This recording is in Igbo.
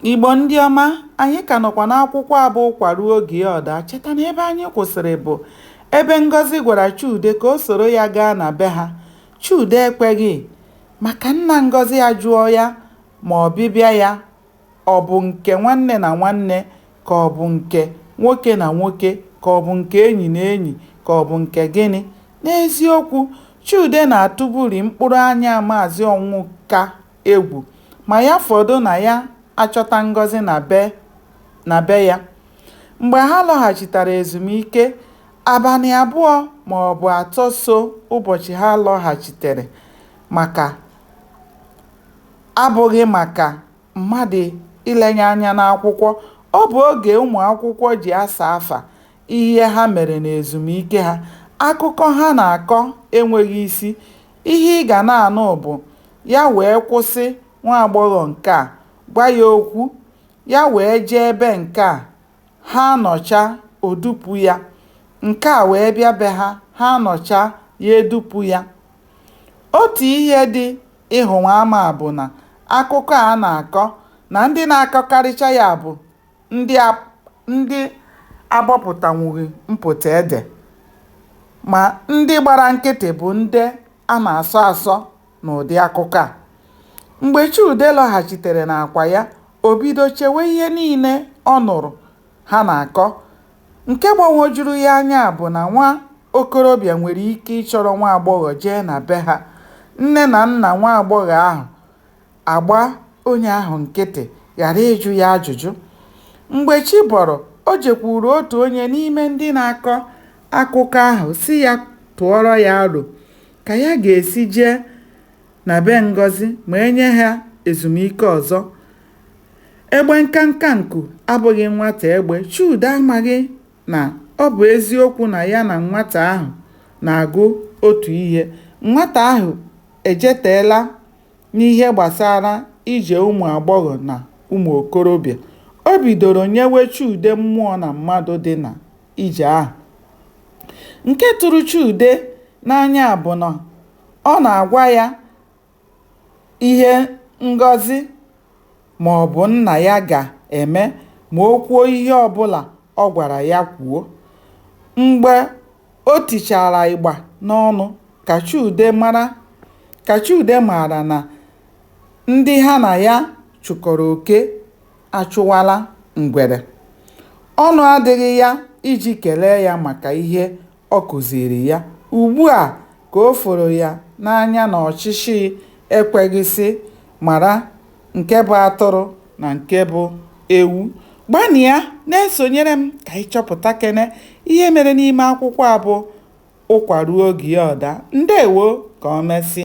Igbo ndị ọma, anyị ka nọkwa n'akwụkwọ abụ Ụkwa Ruo Oge Ya Ọda. Cheta na ebe anyị kwụsịrị bụ ebe Ngozi gwara Chude ka o soro ya gaa na be ha. Chude ekweghị maka nna Ngozi ajụọ ya ma ọbịbịa ya ọ bụ nke nwanne na nwanne, ka ọ bụ nke nwoke na nwoke, ka ọ bụ nke enyi na enyi, ka ọ bụ nke gịnị. N'eziokwu, Chude na-atụburi mkpụrụ anya Maazị Onwuka egwu, ma ya fọdụ na ya achọta Ngozi na be ya. Mgbe ha lọghachitara ezumike, abalị abụọ ma ọ bụ atọ so ụbọchị ha lọghachitere, abụghị maka mmadụ ilenye anya n'akwụkwọ. Ọ bụ oge ụmụ akwụkwọ ji asa afa ihe ha mere n'ezumike ha. Akụkọ ha na-akọ enweghị isi. Ihe ị ga na-anụ bụ ya wee kwụsị nwa agbọghọ nke a, gwa ya okwu, ya wee jee ebe nke a, ha nọcha o dupu ya. Nke a wee bịa be ha, ha nọcha ya edupu ya. Otu ihe dị ịhụnwaama bụ na akụkọ a na-akọ na ndị na-akọkarịcha ya bụ ndị agbapụtanwughị mpụta ede, ma ndị gbara nkịtị bụ ndị a na-asọ asọ n'ụdị akụkọ a. Mgbe Chude lọghachitere n'akwa ya, o bido chewe ihe niile ọ nụrụ ha na-akọ. Nke gbagwojuru ya anya bụ na nwa okorobịa nwere ike ịchọrọ nwa agbọghọ jee na be ha. Nne na nna nwa agbọghọ ahụ agba onye ahụ nkịtị, ghara ịjụ ya ajụjụ. Mgbe chi bọrọ, o jekwuru otu onye n'ime ndị na-akọ akụkọ ahụ si ya tụọrọ ya aro ka ya ga-esi jee na be Ngozi ma enye ha ezumike ọzọ. Egbe nkanka nku abụghị nwata egbe. Chude amaghị na ọ bụ eziokwu na ya na nwata ahụ na-agụ otu ihe. Nwata ahụ ejeteela n'ihe gbasara ije ụmụ agbọghọ na ụmụ okorobịa. O bidoro nyewe Chude mmụọ na mmadụ dị na ije ahụ. Nke tụrụ Chude n'anya bụ na ọ na-agwa ya ihe Ngozi ma ọ bụ nna ya ga-eme ma o kwuo ihe ọbụla ọ gwara ya kwuo. Mgbe o tichara ịgba n'ọnụ, ka Chude mara na ndị ha na ya chụkọrọ oke achụwala ngwere. Ọnụ adịghị ya iji kelee ya maka ihe ọ kụziri ya. Ugbu a ka o foro ya n'anya na ọchịchị ekweghịsị mara nke bụ atụrụ na nke bụ ewu. Gbanịa na-esonyere m ka anyị chọpụta kene ihe mere n'ime akwụkwọ abụ Ụkwa Ruo Oge Ya Ọda. Ndewo, ka o mesịa.